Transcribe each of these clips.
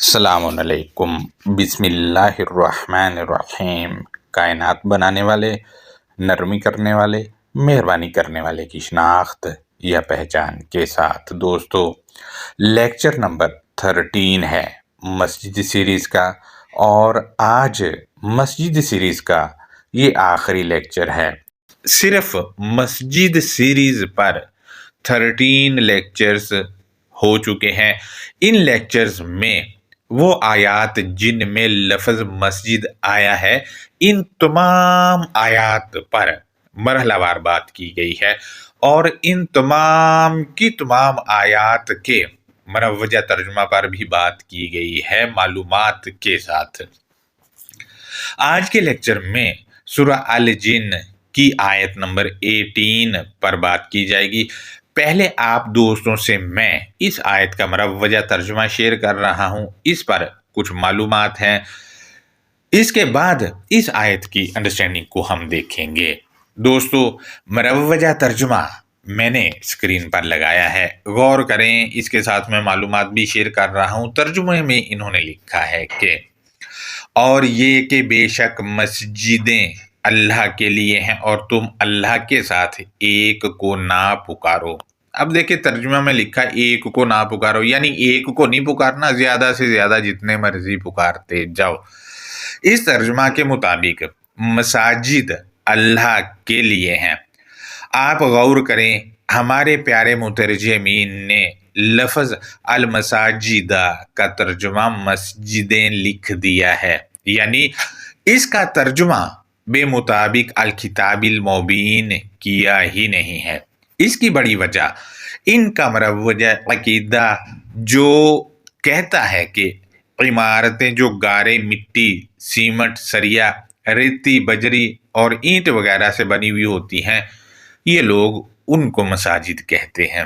السلام علیکم۔ بسم اللہ الرحمن الرحیم۔ کائنات بنانے والے، نرمی کرنے والے، مہربانی کرنے والے کی شناخت یا پہچان کے ساتھ دوستو، لیکچر نمبر 13 ہے مسجد سیریز کا، اور آج مسجد سیریز کا یہ آخری لیکچر ہے۔ صرف مسجد سیریز پر 13 لیکچرز ہو چکے ہیں۔ ان لیکچرز میں وہ آیات جن میں لفظ مسجد آیا ہے، ان تمام آیات پر مرحلہ وار بات کی گئی ہے، اور ان تمام کی تمام آیات کے مروجہ ترجمہ پر بھی بات کی گئی ہے معلومات کے ساتھ۔ آج کے لیکچر میں سورہ الجن کی آیت نمبر 18 پر بات کی جائے گی۔ پہلے آپ دوستوں سے میں اس آیت کا مروجہ ترجمہ شیئر کر رہا ہوں، اس پر کچھ معلومات ہیں، اس کے بعد اس آیت کی انڈرسٹینڈنگ کو ہم دیکھیں گے۔ دوستو، مروجہ ترجمہ میں نے اسکرین پر لگایا ہے، غور کریں، اس کے ساتھ میں معلومات بھی شیئر کر رہا ہوں۔ ترجمے میں انہوں نے لکھا ہے کہ اور یہ کہ بے شک مسجدیں اللہ کے لیے ہیں، اور تم اللہ کے ساتھ ایک کو نہ پکارو۔ اب دیکھیں، ترجمہ میں لکھا ایک کو نہ پکارو، یعنی ایک کو نہیں پکارنا، زیادہ سے زیادہ جتنے مرضی پکارتے جاؤ۔ اس ترجمہ کے مطابق مساجد اللہ کے لیے ہیں۔ آپ غور کریں، ہمارے پیارے مترجمین نے لفظ المساجد کا ترجمہ مسجدیں لکھ دیا ہے، یعنی اس کا ترجمہ بے مطابق الکتاب المبین کیا ہی نہیں ہے۔ اس کی بڑی وجہ ان کا مروجہ عقیدہ جو کہتا ہے کہ عمارتیں جو گارے، مٹی، سیمنٹ، سریا، ریتی، بجری اور اینٹ وغیرہ سے بنی ہوئی ہوتی ہیں، یہ لوگ ان کو مساجد کہتے ہیں،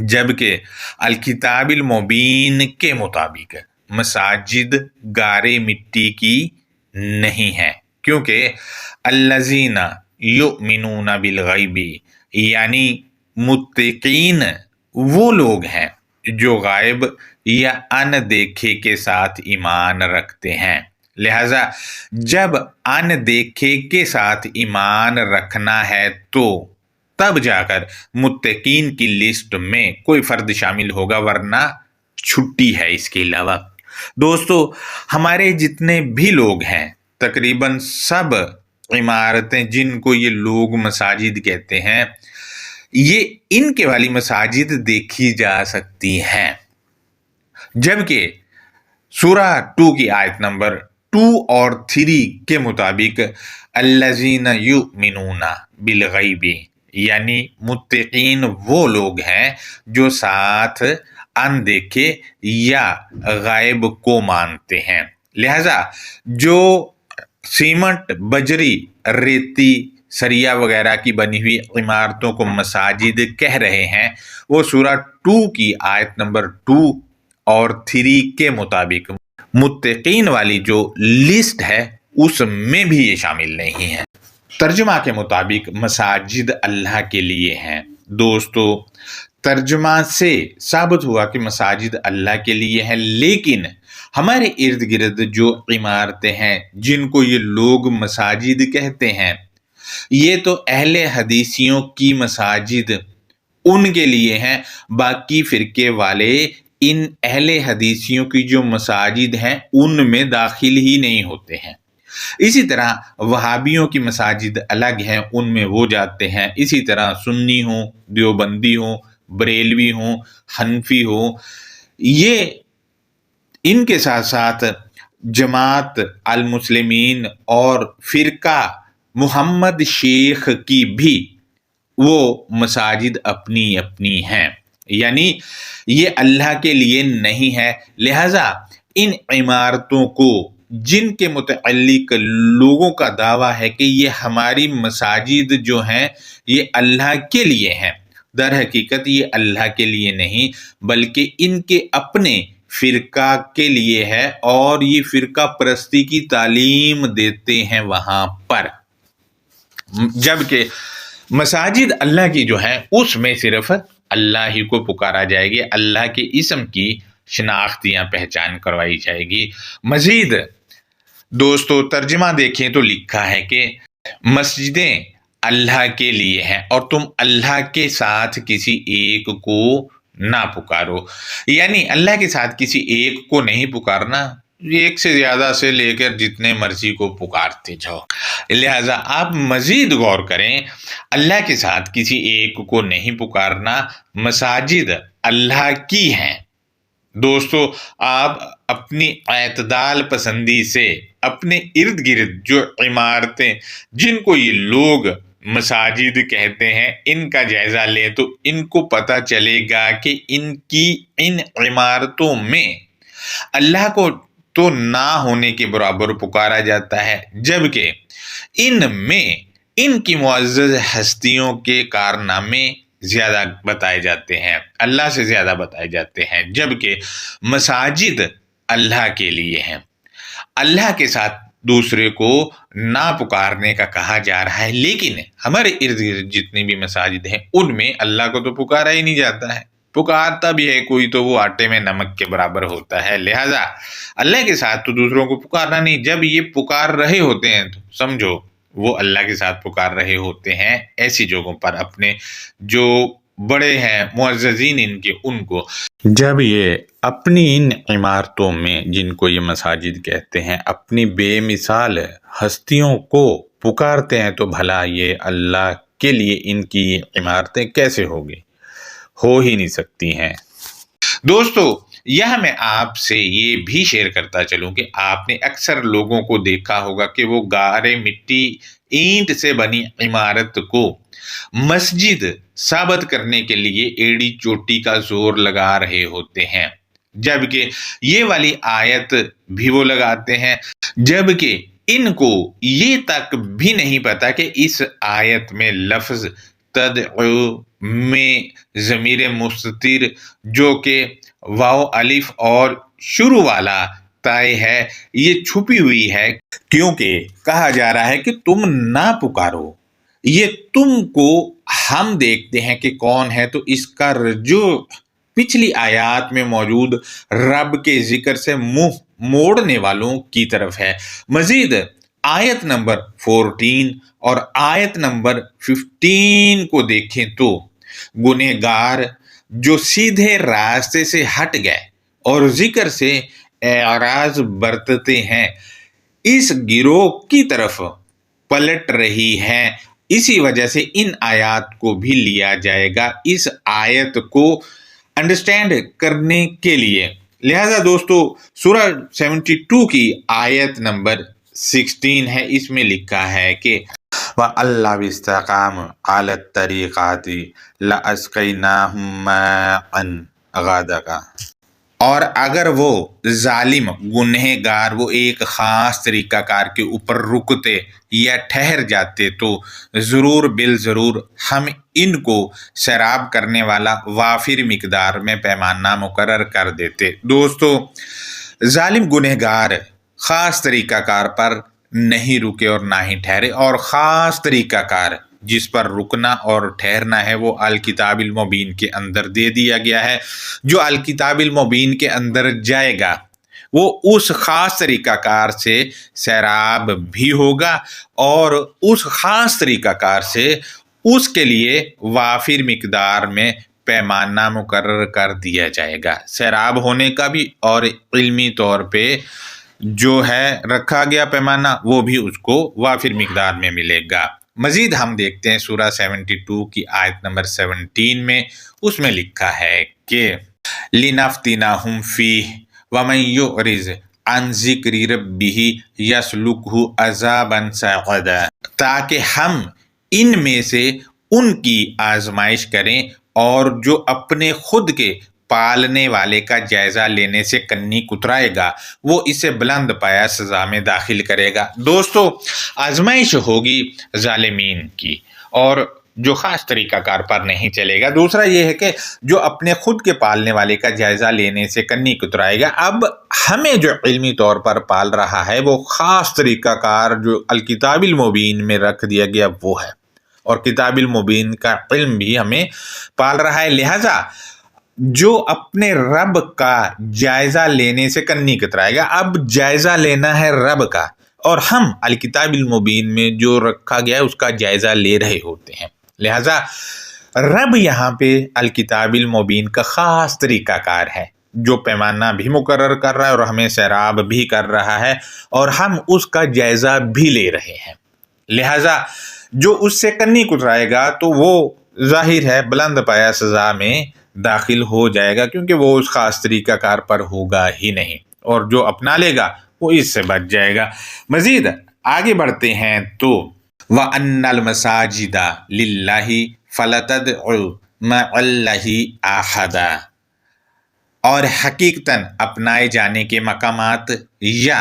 جبکہ الکتاب المبین کے مطابق مساجد گارے مٹی کی نہیں ہے، کیونکہ الذین یؤمنون بالغیب، یعنی متقین وہ لوگ ہیں جو غائب یا ان دیکھے کے ساتھ ایمان رکھتے ہیں۔ لہذا جب ان دیکھے کے ساتھ ایمان رکھنا ہے تو تب جا کر متقین کی لسٹ میں کوئی فرد شامل ہوگا، ورنہ چھٹی ہے اس کے علاوہ۔ دوستو، ہمارے جتنے بھی لوگ ہیں، تقریباً سب عمارتیں جن کو یہ لوگ مساجد کہتے ہیں، یہ ان کے والی مساجد دیکھی جا سکتی ہیں، جبکہ سورہ 2 کی آیت نمبر 2 اور 3 کے مطابق الذین یؤمنون بالغیب، یعنی متقین وہ لوگ ہیں جو ساتھ اندیکھے یا غائب کو مانتے ہیں۔ لہذا جو سیمنٹ، بجری، ریتی، سریا وغیرہ کی بنی ہوئی عمارتوں کو مساجد کہہ رہے ہیں، وہ سورہ 2 کی آیت نمبر 2 اور 3 کے مطابق متقین والی جو لسٹ ہے اس میں بھی یہ شامل نہیں ہے۔ ترجمہ کے مطابق مساجد اللہ کے لیے ہیں۔ دوستو، ترجمہ سے ثابت ہوا کہ مساجد اللہ کے لیے ہیں، لیکن ہمارے ارد گرد جو عمارتیں ہیں جن کو یہ لوگ مساجد کہتے ہیں، یہ تو اہل حدیثیوں کی مساجد ان کے لیے ہیں، باقی فرقے والے ان اہل حدیثیوں کی جو مساجد ہیں ان میں داخل ہی نہیں ہوتے ہیں۔ اسی طرح وہابیوں کی مساجد الگ ہیں، ان میں وہ جاتے ہیں۔ اسی طرح سنی ہوں، دیوبندی ہوں، بریلوی ہوں، حنفی ہوں، یہ ان کے ساتھ ساتھ جماعت المسلمین اور فرقہ محمد شیخ کی بھی وہ مساجد اپنی اپنی ہیں، یعنی یہ اللہ کے لیے نہیں ہے۔ لہذا ان عمارتوں کو جن کے متعلق لوگوں کا دعویٰ ہے کہ یہ ہماری مساجد جو ہیں یہ اللہ کے لیے ہیں، در حقیقت یہ اللہ کے لیے نہیں بلکہ ان کے اپنے فرقہ کے لیے ہے، اور یہ فرقہ پرستی کی تعلیم دیتے ہیں وہاں پر، جبکہ مساجد اللہ کی جو ہے اس میں صرف اللہ ہی کو پکارا جائے گا، اللہ کے اسم کی شناخت یا پہچان کروائی جائے گی۔ مزید دوستو ترجمہ دیکھیں تو لکھا ہے کہ مسجدیں اللہ کے لیے ہیں اور تم اللہ کے ساتھ کسی ایک کو نہ پکارو، یعنی اللہ کے ساتھ کسی ایک کو نہیں پکارنا، ایک سے زیادہ سے لے کر جتنے مرضی کو پکارتے جاؤ۔ لہٰذا آپ مزید غور کریں، اللہ کے ساتھ کسی ایک کو نہیں پکارنا، مساجد اللہ کی ہیں۔ دوستو آپ اپنی اعتدال پسندی سے اپنے ارد گرد جو عمارتیں جن کو یہ لوگ مساجد کہتے ہیں ان کا جائزہ لیں تو ان کو پتہ چلے گا کہ ان عمارتوں میں اللہ کو تو نہ ہونے کے برابر پکارا جاتا ہے، جبکہ ان میں ان کی معزز ہستیوں کے کارنامے زیادہ بتائے جاتے ہیں، اللہ سے زیادہ بتائے جاتے ہیں، جبکہ مساجد اللہ کے لیے ہیں۔ اللہ کے ساتھ دوسرے کو نہ پکارنے کا کہا جا رہا ہے، لیکن ہمارے ارد گرد جتنی بھی مساجد ہیں ان میں اللہ کو تو پکارا ہی نہیں جاتا ہے، پکارتا بھی ہے کوئی تو وہ آٹے میں نمک کے برابر ہوتا ہے۔ لہذا اللہ کے ساتھ تو دوسروں کو پکارنا نہیں، جب یہ پکار رہے ہوتے ہیں تو سمجھو وہ اللہ کے ساتھ پکار رہے ہوتے ہیں ایسی جگہوں پر، اپنے جو بڑے ہیں معززین ان کو جب یہ اپنی ان عمارتوں میں جن کو یہ مساجد کہتے ہیں اپنی بے مثال ہستیوں کو پکارتے ہیں تو بھلا یہ اللہ کے لیے ان کی عمارتیں کیسے ہوگی؟ ہو ہی نہیں سکتی ہیں۔ دوستو یہاں میں آپ سے یہ بھی شیئر کرتا چلوں کہ آپ نے اکثر لوگوں کو دیکھا ہوگا کہ وہ گارے مٹی اینٹ سے بنی عمارت کو مسجد ثابت کرنے کے لیے ایڑی چوٹی کا زور لگا رہے ہوتے ہیں، جبکہ یہ والی آیت بھی وہ لگاتے ہیں، جبکہ ان کو یہ تک بھی نہیں پتا کہ اس آیت میں لفظ تدعو میں ضمیر مستتر جو کہ واو الف اور شروع والا تائے ہے یہ چھپی ہوئی ہے، کیونکہ کہا جا رہا ہے کہ تم نہ پکارو، یہ تم کو ہم دیکھتے ہیں کہ کون ہے، تو اس کا رجوع پچھلی آیات میں موجود رب کے ذکر سے منہ موڑنے والوں کی طرف ہے۔ مزید آیت نمبر 14 اور آیت نمبر 15 کو دیکھیں تو گنہگار جو سیدھے راستے سے ہٹ گئے اور ذکر سے اعراض برتتے ہیں اس گروہ کی طرف پلٹ رہی ہیں، اسی وجہ سے ان آیات کو بھی لیا جائے گا اس آیت کو انڈرسٹینڈ کرنے کے لیے۔ لہذا دوستو سورہ 72 کی آیت نمبر 16 ہے، اس میں لکھا ہے کہ وَأَلَّوْ اسْتَقَامُوا عَلَى الطَّرِيقَةِ لَأَسْقَيْنَاهُم مَاءً غَدَقًا، اور اگر وہ ظالم گنہگار وہ ایک خاص طریقہ کار کے اوپر رکتے یا ٹھہر جاتے تو ضرور بالضرور ہم ان کو سیراب کرنے والا وافر مقدار میں پیمانہ مقرر کر دیتے۔ دوستو ظالم گنہگار خاص طریقہ کار پر نہیں رکے اور نہ ہی ٹھہرے، اور خاص طریقہ کار جس پر رکنا اور ٹھہرنا ہے وہ الکتاب المبین کے اندر دے دیا گیا ہے۔ جو الکتاب المبین کے اندر جائے گا وہ اس خاص طریقہ کار سے سیراب بھی ہوگا، اور اس خاص طریقہ کار سے اس کے لیے وافر مقدار میں پیمانہ مقرر کر دیا جائے گا، سیراب ہونے کا بھی اور علمی طور پہ جو ہے رکھا گیا پیمانہ وہ بھی اس کو وافر مقدار میں ملے گا۔ مزید ہم دیکھتے ہیں سورہ 72 کی آیت نمبر 17 میں، اس میں لکھا ہے کہ لِنَفْتِنَهُمْ فِيهِ وَمَنْ يُعْرِضْ عَنْ ذِكْرِ رَبِّهِ يَسْلُكْهُ عَذَابًا صَعَدًا، تاکہ ہم ان میں سے ان کی آزمائش کریں اور جو اپنے خود کے پالنے والے کا جائزہ لینے سے کنی کترائے گا وہ اسے بلند پایا سزا میں داخل کرے گا۔ دوستو آزمائش ہوگی ظالمین کی، اور جو خاص طریقہ کار پر نہیں چلے گا۔ دوسرا یہ ہے کہ جو اپنے خود کے پالنے والے کا جائزہ لینے سے کنی کترائے گا۔ اب ہمیں جو علمی طور پر پال رہا ہے وہ خاص طریقہ کار جو الکتاب المبین میں رکھ دیا گیا وہ ہے، اور کتاب المبین کا علم بھی ہمیں پال رہا ہے۔ لہٰذا جو اپنے رب کا جائزہ لینے سے کنی کترائے گا. اب جائزہ لینا ہے رب کا، اور ہم الکتاب المبین میں جو رکھا گیا ہے اس کا جائزہ لے رہے ہوتے ہیں. لہذا رب یہاں پہ الکتاب المبین کا خاص طریقہ کار ہے، جو پیمانہ بھی مقرر کر رہا ہے اور ہمیں سیراب بھی کر رہا ہے، اور ہم اس کا جائزہ بھی لے رہے ہیں. لہذا جو اس سے کنی کترائے گا تو وہ ظاہر ہے بلند پایا سزا میں داخل ہو جائے گا، کیونکہ وہ اس خاص طریقہ کار پر ہوگا ہی نہیں، اور جو اپنا لے گا وہ اس سے بچ جائے گا. مزید آگے بڑھتے ہیں تو وَأَنَّ الْمَسَاجِدَ لِلَّهِ فَلَا مَعَ اللَّهِ أَحَدًا، اور حقیقتاً اپنائے جانے کے مقامات یا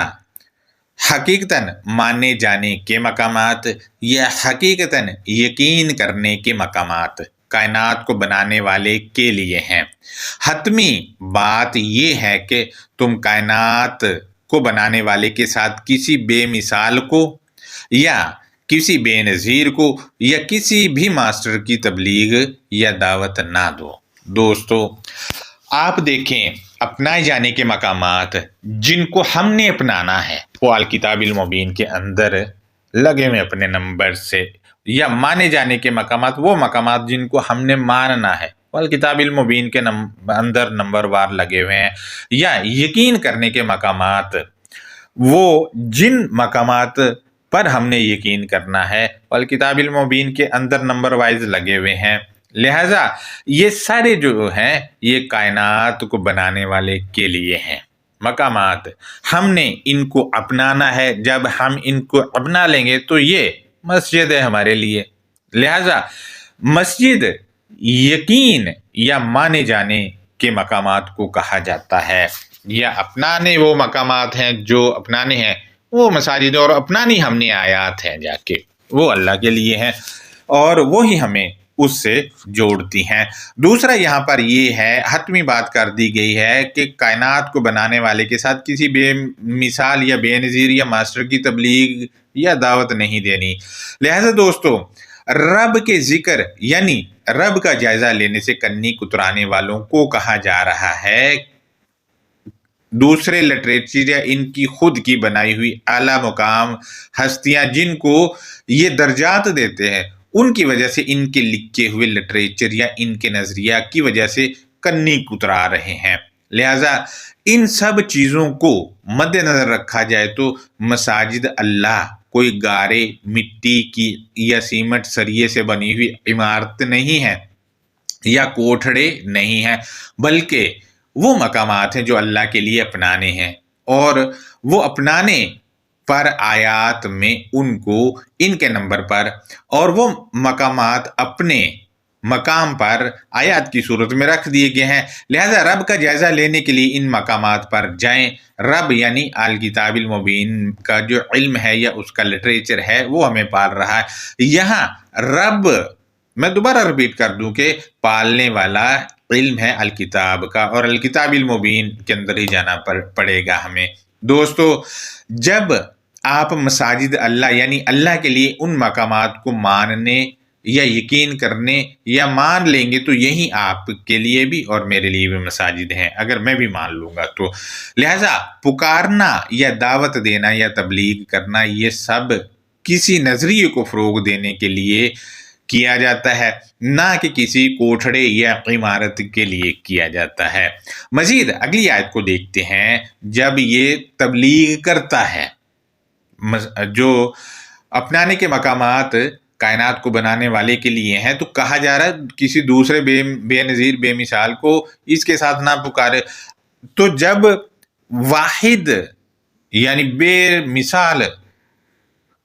حقیقتاً مانے جانے کے مقامات یا حقیقتاً یقین کرنے کے مقامات کائنات کو بنانے والے کے لیے ہیں. حتمی بات یہ ہے کہ تم کائنات کو بنانے والے کے ساتھ کسی بے مثال کو یا کسی بے نظیر کو یا کسی بھی ماسٹر کی تبلیغ یا دعوت نہ دو. دوستو آپ دیکھیں، اپنائے جانے کے مقامات جن کو ہم نے اپنانا ہے وہ الکتاب المبین کے اندر لگے ہوئے اپنے نمبر سے، یا مانے جانے کے مقامات وہ مقامات جن کو ہم نے ماننا ہے وہ الکتاب المبین کے اندر نمبر وار لگے ہوئے ہیں. یا یقین کرنے کے مقامات وہ جن مقامات پر ہم نے یقین کرنا ہے وہ الکتاب المبین کے اندر نمبر وائز لگے ہوئے ہیں. لہٰذا یہ سارے جو ہیں یہ کائنات کو بنانے والے کے لیے ہیں مقامات. ہم نے ان کو اپنانا ہے، جب ہم ان کو اپنا لیں گے تو یہ مسجد ہے ہمارے لیے. لہٰذا مسجد یقین یا مانے جانے کے مقامات کو کہا جاتا ہے، یا اپنانے وہ مقامات ہیں جو اپنانے ہیں وہ مساجد، اور اپنانی ہم نے آیات ہیں جا کے وہ اللہ کے لیے ہیں اور وہی ہمیں اس سے جوڑتی ہیں. دوسرا یہاں پر یہ ہے، حتمی بات کر دی گئی ہے کہ کائنات کو بنانے والے کے ساتھ کسی بے مثال یا بے نظیر یا ماسٹر کی تبلیغ یا دعوت نہیں دینی. لہذا دوستو رب کے ذکر یعنی رب کا جائزہ لینے سے کنی کترانے والوں کو کہا جا رہا ہے دوسرے لٹریچر یا ان کی خود کی بنائی ہوئی اعلیٰ مقام ہستیاں جن کو یہ درجات دیتے ہیں، ان کی وجہ سے ان کے لکھے ہوئے لٹریچر یا ان کے نظریہ کی وجہ سے کنی کترا رہے ہیں. لہٰذا ان سب چیزوں کو مد نظر رکھا جائے تو مساجد اللہ کوئی گارے مٹی کی یا سیمنٹ سریے سے بنی ہوئی عمارت نہیں ہے یا کوٹھڑے نہیں ہیں، بلکہ وہ مقامات ہیں جو اللہ کے لیے اپنانے ہیں، اور وہ اپنانے پر آیات میں ان کو ان کے نمبر پر اور وہ مقامات اپنے مقام پر آیات کی صورت میں رکھ دیے گئے ہیں. لہذا رب کا جائزہ لینے کے لیے ان مقامات پر جائیں. رب یعنی الکتاب المبین کا جو علم ہے یا اس کا لٹریچر ہے وہ ہمیں پال رہا ہے. یہاں رب، میں دوبارہ ریپیٹ کر دوں کہ پالنے والا علم ہے الکتاب کا، اور الکتاب المبین کے اندر ہی جانا پڑے گا ہمیں. دوستو جب آپ مساجد اللہ یعنی اللہ کے لیے ان مقامات کو ماننے یا یقین کرنے یا مان لیں گے تو یہی آپ کے لیے بھی اور میرے لیے بھی مساجد ہیں، اگر میں بھی مان لوں گا تو. لہٰذا پکارنا یا دعوت دینا یا تبلیغ کرنا یہ سب کسی نظریے کو فروغ دینے کے لیے کیا جاتا ہے، نہ کہ کسی کوٹھڑے یا عمارت کے لیے کیا جاتا ہے. مزید اگلی آیت کو دیکھتے ہیں. جب یہ تبلیغ کرتا ہے جو اپنانے کے مقامات کائنات کو بنانے والے کے لیے ہیں تو کہا جا رہا ہے کسی دوسرے بے نظیر بے مثال کو اس کے ساتھ نہ پکارے. تو جب واحد یعنی بے مثال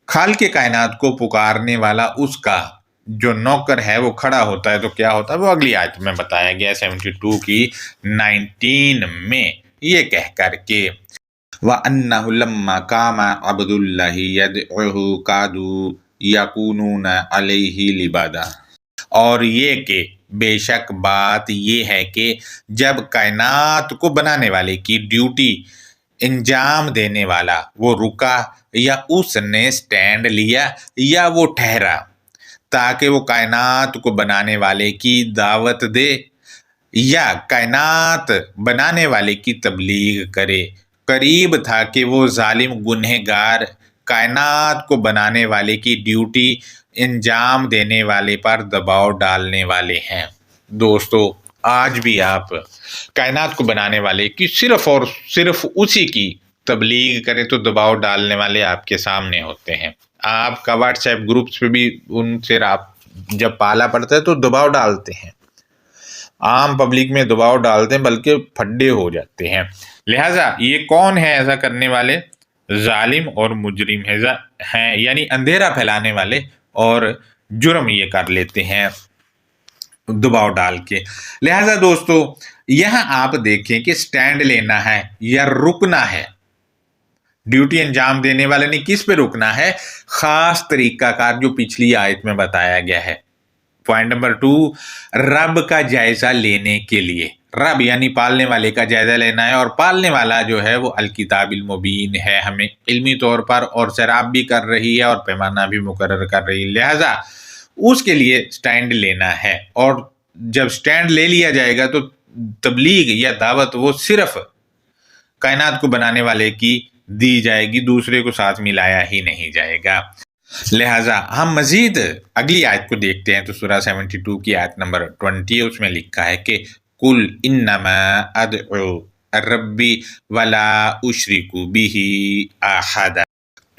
خالق کائنات کو پکارنے والا اس کا جو نوکر ہے وہ کھڑا ہوتا ہے تو کیا ہوتا ہے وہ اگلی آیت میں بتایا گیا 72 کی 19 میں یہ کہہ کر کے وَأَنَّهُ لَمَّا قَامَ عَبْدُ اللَّهِ يَدْعُوهُ كَادُوا يَكُونُونَ عَلَيْهِ لِبَادًا. اور یہ کہ بے شک بات یہ ہے کہ جب کائنات کو بنانے والے کی ڈیوٹی انجام دینے والا وہ رکا یا اس نے سٹینڈ لیا یا وہ ٹھہرا تاکہ وہ کائنات کو بنانے والے کی دعوت دے یا کائنات بنانے والے کی تبلیغ کرے۔ قریب تھا کہ وہ ظالم گنہگار کائنات کو بنانے والے کی ڈیوٹی انجام دینے والے پر دباؤ ڈالنے والے ہیں۔ دوستو، آج بھی آپ کائنات کو بنانے والے کی صرف اور صرف اسی کی تبلیغ کریں تو دباؤ ڈالنے والے آپ کے سامنے ہوتے ہیں۔ آپ کا واٹس ایپ گروپس پہ بھی ان سے جب پالا پڑتا ہے تو دباؤ ڈالتے ہیں، عام پبلک میں دباؤ ڈالتے ہیں، بلکہ پھڈے ہو جاتے ہیں۔ لہٰذا یہ کون ہے ایسا کرنے والے؟ ظالم اور مجرم ہیں، یعنی اندھیرا پھیلانے والے، اور جرم یہ کر لیتے ہیں دباؤ ڈال کے۔ لہٰذا دوستو، یہاں آپ دیکھیں کہ سٹینڈ لینا ہے یا رکنا ہے۔ ڈیوٹی انجام دینے والے نے کس پہ رکنا ہے؟ خاص طریقہ کار جو پچھلی آیت میں بتایا گیا ہے۔ پوائنٹ نمبر 2، رب کا جائزہ لینے کے لیے۔ رب یعنی پالنے والے کا جائزہ لینا ہے، اور پالنے والا جو ہے وہ الکتاب المبین ہے، ہمیں علمی طور پر اور سیراب بھی کر رہی ہے اور پیمانہ بھی مقرر کر رہی ہے۔ لہٰذا اس کے لیے سٹینڈ لینا ہے، اور جب سٹینڈ لے لیا جائے گا تو تبلیغ یا دعوت وہ صرف کائنات کو بنانے والے کی دی جائے گی، دوسرے کو ساتھ ملایا ہی نہیں جائے گا۔ لہٰذا ہم مزید اگلی آیت کو دیکھتے ہیں تو سورہ 72 کی آیت نمبر 20، اس میں لکھا ہے کہ قُلْ إِنَّمَا أَدْعُو رَبِّي وَلَا أُشْرِكُ بِهِ أَحَدًا۔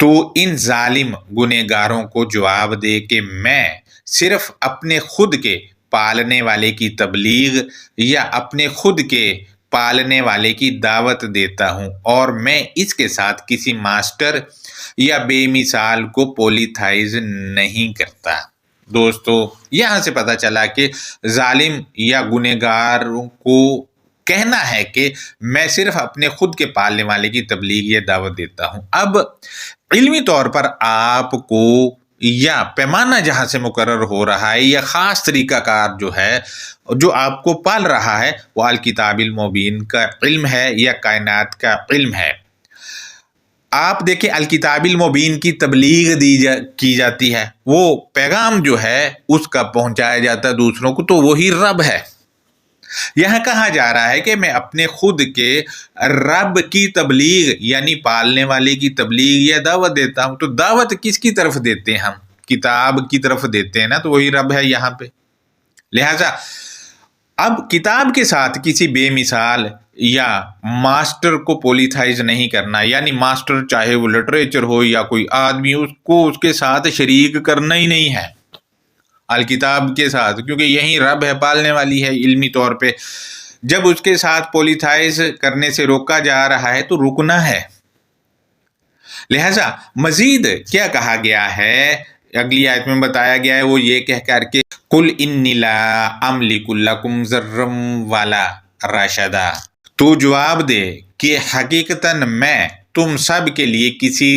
تو ان ظالم گنہگاروں کو جواب دے کہ میں صرف اپنے خود کے پالنے والے کی تبلیغ یا اپنے خود کے پالنے والے کی دعوت دیتا ہوں، اور میں اس کے ساتھ کسی ماسٹر یا بے مثال کو پولیتھائز نہیں کرتا۔ دوستو، یہاں سے پتہ چلا کہ ظالم یا گنہگاروں کو کہنا ہے کہ میں صرف اپنے خود کے پالنے والے کی تبلیغ یا دعوت دیتا ہوں۔ اب علمی طور پر آپ کو یا پیمانہ جہاں سے مقرر ہو رہا ہے یا خاص طریقہ کار جو ہے جو آپ کو پال رہا ہے وہ الکتاب المبین کا علم ہے یا کائنات کا علم ہے۔ آپ دیکھیں، الکتاب المبین کی تبلیغ کی جاتی ہے، وہ پیغام جو ہے اس کا پہنچایا جاتا ہے دوسروں کو، تو وہی رب ہے۔ یہاں کہا جا رہا ہے کہ میں اپنے خود کے رب کی تبلیغ یعنی پالنے والے کی تبلیغ یا دعوت دیتا ہوں۔ تو دعوت کس کی طرف دیتے ہیں؟ ہم کتاب کی طرف دیتے ہیں نا، تو وہی رب ہے یہاں پہ۔ لہٰذا اب کتاب کے ساتھ کسی بے مثال یا ماسٹر کو پولیتھائز نہیں کرنا، یعنی ماسٹر چاہے وہ لٹریچر ہو یا کوئی آدمی، اس کو اس کے ساتھ شریک کرنا ہی نہیں ہے الکتاب کے ساتھ، کیونکہ یہی رب ہے، پالنے والی ہے علمی طور پہ۔ جب اس کے ساتھ پولیتھائز کرنے سے روکا جا رہا ہے تو رکنا ہے۔ لہٰذا مزید کیا کہا گیا ہے، اگلی آیت میں بتایا گیا ہے، وہ یہ کہہ کر کے قُلْ إِنِّي لَا أَمْلِكُ لَكُمْ ضَرًّا وَلَا رَشَدًا۔ تو جواب دے کہ حقیقتاً میں تم سب کے لیے کسی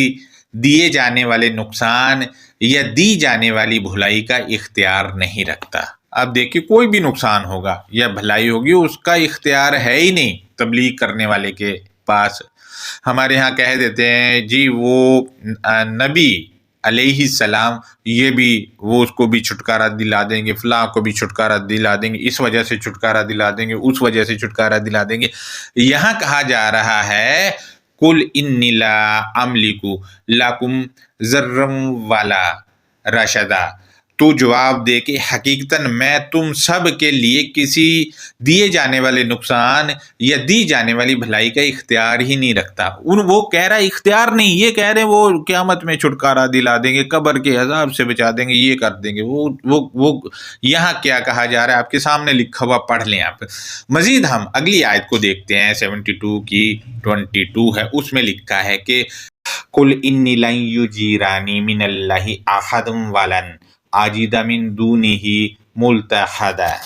دیے جانے والے نقصان یا دی جانے والی بھلائی کا اختیار نہیں رکھتا۔ اب دیکھیے، کوئی بھی نقصان ہوگا یا بھلائی ہوگی اس کا اختیار ہے ہی نہیں تبلیغ کرنے والے کے پاس۔ ہمارے ہاں کہہ دیتے ہیں جی وہ نبی علیہ السلام یہ بھی وہ اس کو بھی چھٹکارا دلا دیں گے، فلاں کو بھی چھٹکارا دلا دیں گے، اس وجہ سے چھٹکارا دلا دیں گے، اس وجہ سے چھٹکارا دلا دیں گے۔ یہاں کہا جا رہا ہے قُلْ إِنِّي لَا أَمْلِكُ لَكُمْ ضَرًّا وَلَا رَشَدًا۔ تو جواب دے کہ حقیقتاً میں تم سب کے لیے کسی دیے جانے والے نقصان یا دی جانے والی بھلائی کا اختیار ہی نہیں رکھتا۔ وہ کہہ رہا ہے اختیار نہیں، یہ کہہ رہے وہ قیامت میں چھٹکارا دلا دیں گے، قبر کے عذاب سے بچا دیں گے، یہ کر دیں گے۔ وہ یہاں کیا کہا جا رہا ہے آپ کے سامنے لکھا ہوا، پڑھ لیں آپ۔ مزید ہم اگلی آیت کو دیکھتے ہیں، 72 کی 22 ہے، اس میں لکھا ہے کہ قُلْ إِنِّي لَن يُجِيرَنِي مِنَ اللَّهِ أَحَدٌ وَلَنْ أَجِدَ مِن دُونِهِ مُلْتَحَدًا۔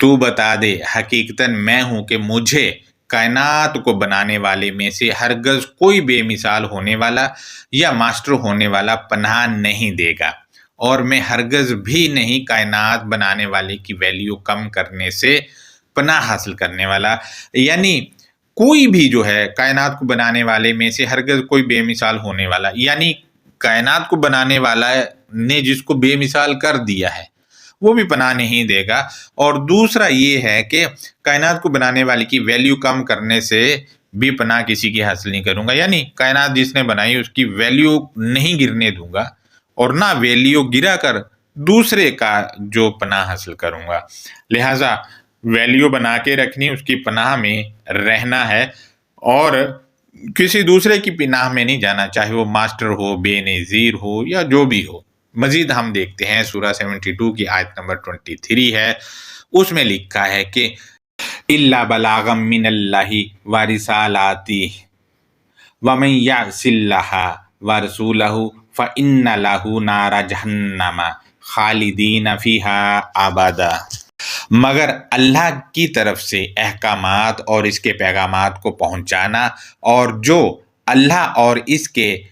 تو بتا دے حقیقتاً میں ہوں کہ مجھے کائنات کو بنانے والے میں سے ہرگز کوئی بے مثال ہونے والا یا ماسٹر ہونے والا پناہ نہیں دے گا، اور میں ہرگز بھی نہیں کائنات بنانے والے کی ویلیو کم کرنے سے پناہ حاصل کرنے والا۔ یعنی کوئی بھی جو ہے کائنات کو بنانے والے میں سے ہرگز کوئی بے مثال ہونے والا، یعنی کائنات کو بنانے والا نے جس کو بے مثال کر دیا ہے وہ بھی پناہ نہیں دے گا۔ اور دوسرا یہ ہے کہ کائنات کو بنانے والے کی ویلیو کم کرنے سے بھی پناہ کسی کی حاصل نہیں کروں گا، یعنی کائنات جس نے بنائی اس کی ویلیو نہیں گرنے دوں گا، اور نہ ویلیو گرا کر دوسرے کا جو پناہ حاصل کروں گا۔ لہٰذا ویلیو بنا کے رکھنی، اس کی پناہ میں رہنا ہے، اور کسی دوسرے کی پناہ میں نہیں جانا، چاہے وہ ماسٹر ہو، بے نظیر ہو، یا جو بھی ہو۔ مزید ہم دیکھتے ہیں سورہ 72 کی آیت نمبر 23 ہے، اس میں لکھا ہے کہ إِلَّا بَلَاغًا مِّنَ اللَّهِ وَرِسَالَاتِهِ وَمَن يَعْصِ اللَّهَ وَرَسُولَهُ فَإِنَّ لَهُ نَارَ جَهَنَّمَ خَالِدِينَ فِيهَا أَبَدًا، مگر اللہ کی طرف سے احکامات اور اس کے پیغامات کو پہنچانا، اور جو اللہ اور اس کے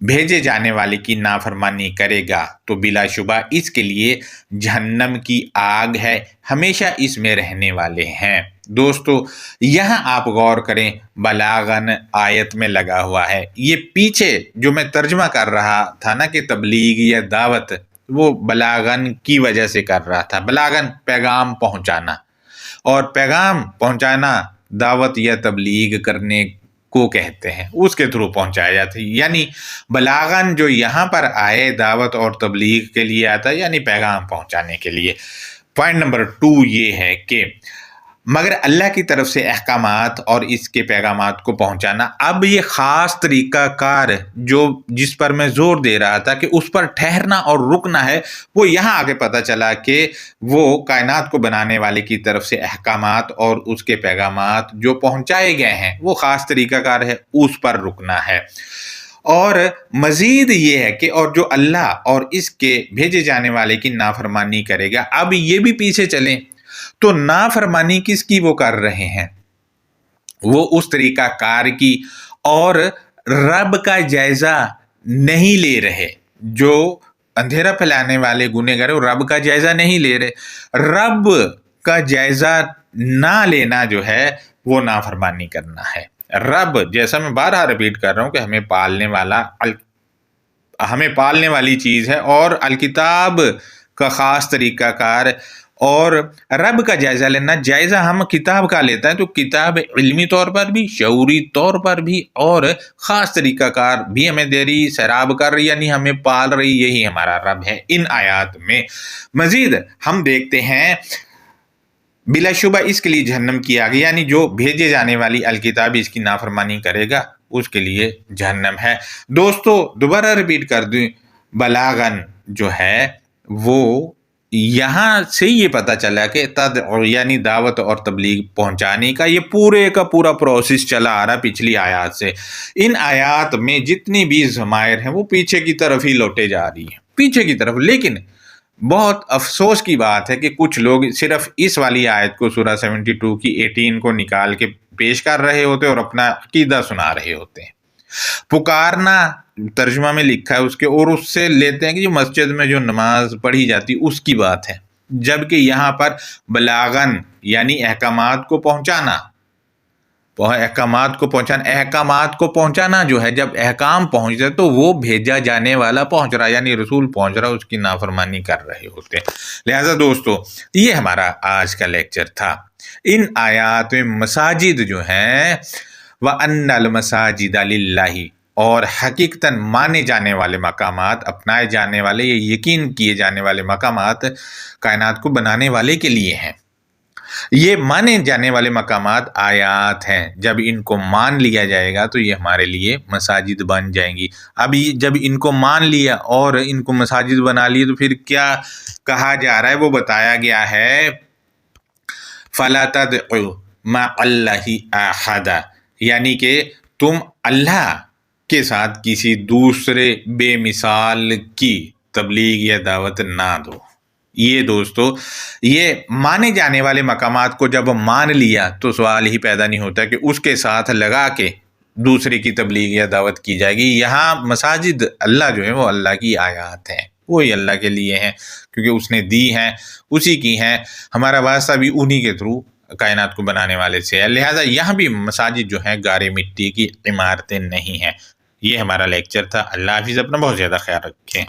بھیجے جانے والے کی نافرمانی کرے گا تو بلا شبہ اس کے لیے جہنم کی آگ ہے، ہمیشہ اس میں رہنے والے ہیں۔ دوستو یہاں آپ غور کریں، بلاغن آیت میں لگا ہوا ہے، یہ پیچھے جو میں ترجمہ کر رہا تھا نا کہ تبلیغ یا دعوت، وہ بلاغن کی وجہ سے کر رہا تھا۔ بلاغن پیغام پہنچانا، اور پیغام پہنچانا دعوت یا تبلیغ کرنے کو کہتے ہیں، اس کے تھرو پہنچایا جاتا ہے۔ یعنی بلاغن جو یہاں پر آئے دعوت اور تبلیغ کے لیے آتا ہے، یعنی پیغام پہنچانے کے لیے۔ پوائنٹ نمبر 2 یہ ہے کہ مگر اللہ کی طرف سے احکامات اور اس کے پیغامات کو پہنچانا، اب یہ خاص طریقہ کار جس پر میں زور دے رہا تھا کہ اس پر ٹھہرنا اور رکنا ہے، وہ یہاں آگے پتہ چلا کہ وہ کائنات کو بنانے والے کی طرف سے احکامات اور اس کے پیغامات جو پہنچائے گئے ہیں وہ خاص طریقہ کار ہے، اس پر رکنا ہے۔ اور مزید یہ ہے کہ اور جو اللہ اور اس کے بھیجے جانے والے کی نافرمانی کرے گا، اب یہ بھی پیچھے چلیں تو نافرمانی کس کی وہ کر رہے ہیں؟ وہ اس طریقہ کار کی، اور رب کا جائزہ نہیں لے رہے۔ جو اندھیرا پھیلانے والے گنہگار ہیں وہ رب کا جائزہ نہیں لے رہے۔ رب کا جائزہ نہ لینا جو ہے وہ نافرمانی کرنا ہے۔ رب، جیسا میں بارہا ریپیٹ کر رہا ہوں کہ ہمیں پالنے والی چیز ہے، اور الکتاب کا خاص طریقہ کار، اور رب کا جائزہ لینا۔ جائزہ ہم کتاب کا لیتا ہے تو کتاب علمی طور پر بھی، شعوری طور پر بھی، اور خاص طریقہ کار بھی ہمیں دے رہی، سیراب کر رہی، یعنی ہمیں پال رہی، یہی ہمارا رب ہے ان آیات میں۔ مزید ہم دیکھتے ہیں بلا شبہ اس کے لیے جہنم کی آگ، یعنی جو بھیجے جانے والی الکتاب اس کی نافرمانی کرے گا اس کے لیے جہنم ہے۔ دوستو دوبارہ ریپیٹ کر دوں، بلاغن جو ہے وہ یہاں سے یہ پتہ چلا کہ یعنی دعوت اور تبلیغ پہنچانے کا یہ پورے کا پورا پروسیس چلا آ رہا پچھلی آیات سے۔ ان آیات میں جتنی بھی ضمائر ہیں وہ پیچھے کی طرف ہی لوٹے جا رہی ہیں، پیچھے کی طرف۔ لیکن بہت افسوس کی بات ہے کہ کچھ لوگ صرف اس والی آیت کو سورہ 72 کی 18 کو نکال کے پیش کر رہے ہوتے اور اپنا عقیدہ سنا رہے ہوتے ہیں۔ پکارنا ترجمہ میں لکھا ہے اس کے، اور اس سے لیتے ہیں کہ جو مسجد میں جو نماز پڑھی جاتی اس کی بات ہے، جبکہ یہاں پر بلاغن یعنی احکامات کو پہنچانا، احکامات کو پہنچانا جو ہے، جب احکام پہنچ جائے تو وہ بھیجا جانے والا پہنچ رہا، یعنی رسول پہنچ رہا، اس کی نافرمانی کر رہے ہوتے ہیں۔ لہٰذا دوستو یہ ہمارا آج کا لیکچر تھا۔ ان آیات میں مساجد جو ہیں وَأَنَّ الْمَسَاجِدَ لِلَّهِ، اور حقیقتاً مانے جانے والے مقامات، اپنائے جانے والے یا یقین کیے جانے والے مقامات کائنات کو بنانے والے کے لیے ہیں۔ یہ مانے جانے والے مقامات آیات ہیں، جب ان کو مان لیا جائے گا تو یہ ہمارے لیے مساجد بن جائیں گی۔ اب جب ان کو مان لیا اور ان کو مساجد بنا لیے تو پھر کیا کہا جا رہا ہے وہ بتایا گیا ہے، فَلَا تَدْعُوا مَعَ اللَّهِ أَحَدًا، یعنی کہ تم اللہ کے ساتھ کسی دوسرے بے مثال کی تبلیغ یا دعوت نہ دو۔ یہ دوستو یہ مانے جانے والے مقامات کو جب مان لیا تو سوال ہی پیدا نہیں ہوتا کہ اس کے ساتھ لگا کے دوسرے کی تبلیغ یا دعوت کی جائے گی۔ یہاں مساجد اللہ جو ہے وہ اللہ کی آیات ہیں، وہی اللہ کے لیے ہیں، کیونکہ اس نے دی ہیں، اسی کی ہیں، ہمارا واسطہ بھی انہی کے تھرو کائنات کو بنانے والے سے ہے۔ لہٰذا یہاں بھی مساجد جو ہیں گارے مٹی کی عمارتیں نہیں ہیں۔ یہ ہمارا لیکچر تھا۔ اللہ حافظ، اپنا بہت زیادہ خیال رکھیں۔